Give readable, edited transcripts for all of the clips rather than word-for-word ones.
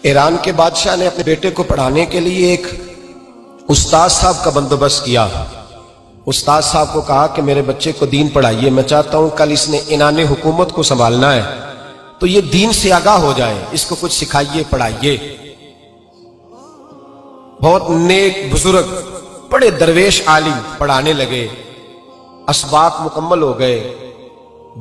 ایران کے بادشاہ نے اپنے بیٹے کو پڑھانے کے لیے ایک استاد صاحب کا بندوبست کیا۔ استاد صاحب کو کہا کہ میرے بچے کو دین پڑھائیے، میں چاہتا ہوں کل اس نے عنان حکومت کو سنبھالنا ہے تو یہ دین سے آگاہ ہو جائے، اس کو کچھ سکھائیے، پڑھائیے۔ بہت نیک بزرگ بڑے درویش عالم پڑھانے لگے، اسباق مکمل ہو گئے،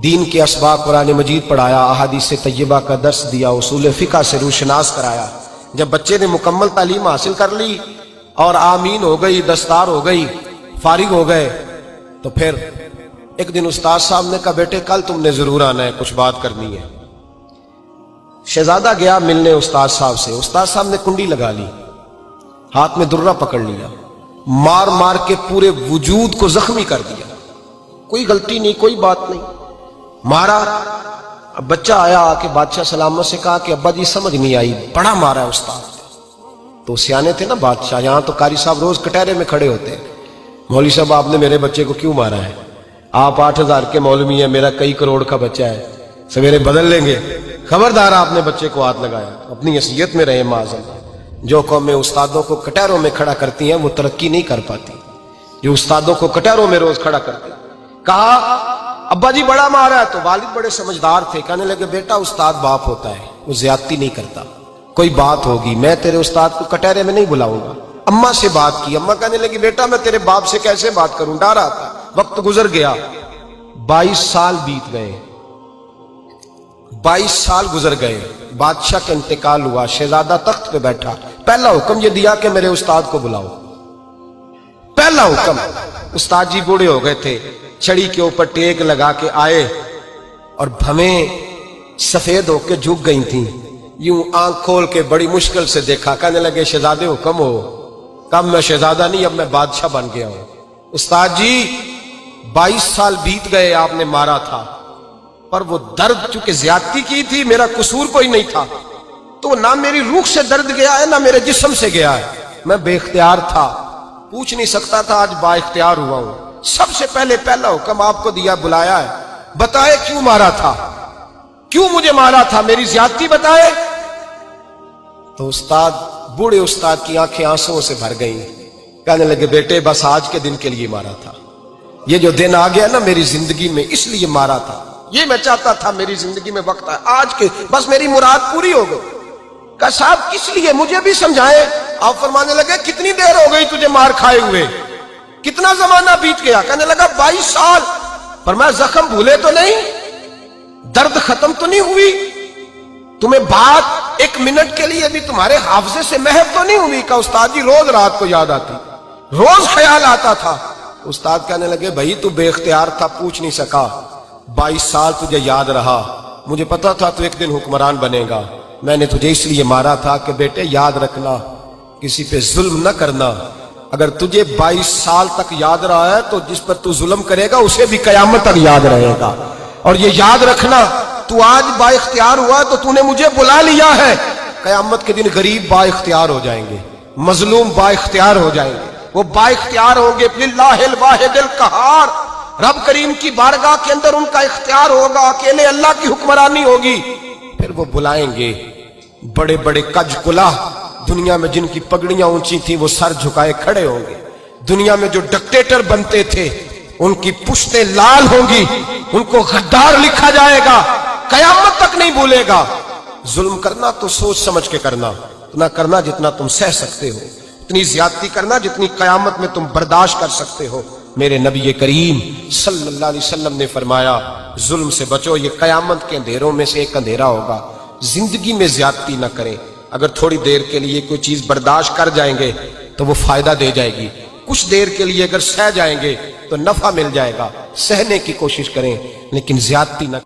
دین کے اسباق قرآن مجید پڑھایا، احادیث طیبہ کا درس دیا، اصول فقہ سے روشناس کرایا۔ جب بچے نے مکمل تعلیم حاصل کر لی اور آمین ہو گئی، دستار ہو گئی، فارغ ہو گئے، تو پھر ایک دن استاد صاحب نے کہا بیٹے کل تم نے ضرور آنا ہے، کچھ بات کرنی ہے۔ شہزادہ گیا ملنے استاد صاحب سے، استاد صاحب نے کنڈی لگا لی، ہاتھ میں درہ پکڑ لیا، مار مار کے پورے وجود کو زخمی کر دیا، کوئی غلطی نہیں، کوئی بات نہیں، مارا۔ اب بچہ آیا آ کے بادشاہ سلامت سے کہا کہ ابا جی سمجھ نہیں آئی، بڑا مارا ہے استاد۔ تو سیانے تھے نا بادشاہ، یہاں تو قاری صاحب روز کٹہرے میں کھڑے ہوتے ہیں، مولوی صاحب آپ نے میرے بچے کو کیوں مارا ہے؟ آپ 8,000 کے مولوی ہیں، میرا کئی کروڑ کا بچہ ہے، سویرے بدل لیں گے، خبردار آپ نے بچے کو ہاتھ لگایا، اپنی حیثیت میں رہے معاذ۔ جو قومیں استادوں کو کٹہروں میں کھڑا کرتی ہیں وہ ترقی نہیں کر پاتی، جو استادوں کو کٹہروں میں روز کھڑا کرتے ہیں۔ کہا ابا جی بڑا مارا ہے، تو والد بڑے سمجھدار تھے، کہنے لگے بیٹا استاد باپ ہوتا ہے، وہ زیادتی نہیں کرتا، کوئی بات ہوگی میں تیرے استاد کو کٹہرے میں نہیں بلاؤں گا۔ اماں سے بات کی، اماں کہنے لگی بیٹا میں تیرے باپ سے کیسے بات کروں، ڈر آتا۔ وقت گزر گیا، 22 سال بیت گئے، 22 سال گزر گئے، بادشاہ کا انتقال ہوا، شہزادہ تخت پہ بیٹھا، پہلا حکم یہ دیا کہ میرے استاد کو بلاؤ، پہلا حکم۔ استاد جی بوڑھے ہو گئے تھے، چھڑی کے اوپر ٹیک لگا کے آئے اور بھویں سفید ہو کے جھک گئی تھیں، یوں آنکھ کھول کے بڑی مشکل سے دیکھا، کہنے لگے شہزادے حکم ہو۔ کب میں شہزادہ نہیں، اب میں بادشاہ بن گیا ہوں۔ استاد جی 22 سال بیت گئے، آپ نے مارا تھا، پر وہ درد چونکہ زیادتی کی تھی، میرا قصور کوئی نہیں تھا، تو نہ میری روح سے درد گیا ہے نہ میرے جسم سے گیا ہے، میں بے اختیار تھا، پوچھ نہیں سکتا تھا، آج با اختیار ہوا ہوں۔ سب سے پہلے پہلا حکم آپ کو دیا، بلایا ہے، بتائے کیوں مارا تھا، کیوں مجھے مارا تھا، میری زیادتی بتائے۔ تو استاد، بوڑھے استاد کی آنکھیں آنسوں سے بھر گئیں، کہنے لگے بیٹے بس آج کے دن کے لیے مارا تھا، یہ جو دن آ گیا نا میری زندگی میں اس لیے مارا تھا، یہ میں چاہتا تھا میری زندگی میں وقت آئے، آج کے بس میری مراد پوری ہو گئی۔ کہا صاحب کس لیے، مجھے بھی سمجھائیں۔ آپ فرمانے لگے کتنی دیر ہو گئی تجھے مار کھائے ہوئے، کتنا زمانہ بیت گیا؟ کہنے لگا 22 سال۔ فرمایا زخم بھولے تو نہیں، درد ختم تو نہیں ہوئی، تمہیں بات 1 منٹ کے لیے بھی تمہارے حافظے سے محو تو نہیں ہوئی؟ کہا استاد جی روز رات کو یاد آتی، روز خیال آتا تھا۔ استاد کہنے لگے بھائی تو بے اختیار تھا، پوچھ نہیں سکا، 22 سال تجھے یاد رہا، مجھے پتا تھا تو ایک دن حکمران بنے گا، میں نے تجھے اس لیے مارا تھا کہ بیٹے یاد رکھنا، کسی پہ ظلم نہ کرنا، اگر تجھے 22 سال تک یاد رہا ہے تو جس پر تو ظلم کرے گا اسے بھی قیامت تک یاد رہے گا، اور یہ یاد رکھنا تو آج با اختیار ہوا تو تو نے مجھے بلا لیا ہے، قیامت کے دن غریب با اختیار ہو جائیں گے، مظلوم با اختیار ہو جائیں گے، وہ با اختیار ہوں گے للہ الواحد القہار، رب کریم کی بارگاہ کے اندر ان کا اختیار ہوگا، اکیلے اللہ کی حکمرانی ہوگی، پھر وہ بلائیں گے بڑے بڑے کج کلا، دنیا میں جن کی پگڑیاں اونچی تھیں وہ سر جھکائے کھڑے ہوں گے، دنیا میں جو ڈکٹیٹر بنتے تھے ان کی پشتیں لال ہوں گی، ان کو غدار لکھا جائے گا، قیامت تک نہیں بھولے گا۔ ظلم کرنا تو سوچ سمجھ کے کرنا، اتنا کرنا جتنا تم سہ سکتے ہو، اتنی زیادتی کرنا جتنی قیامت میں تم برداشت کر سکتے ہو۔ میرے نبی کریم صلی اللہ علیہ وسلم نے فرمایا ظلم سے بچو، یہ قیامت کے اندھیروں میں سے ایک اندھیرا ہوگا، زندگی میں زیادتی نہ کریں، اگر تھوڑی دیر کے لیے کوئی چیز برداشت کر جائیں گے تو وہ فائدہ دے جائے گی، کچھ دیر کے لیے اگر سہ جائیں گے تو نفع مل جائے گا، سہنے کی کوشش کریں لیکن زیادتی نہ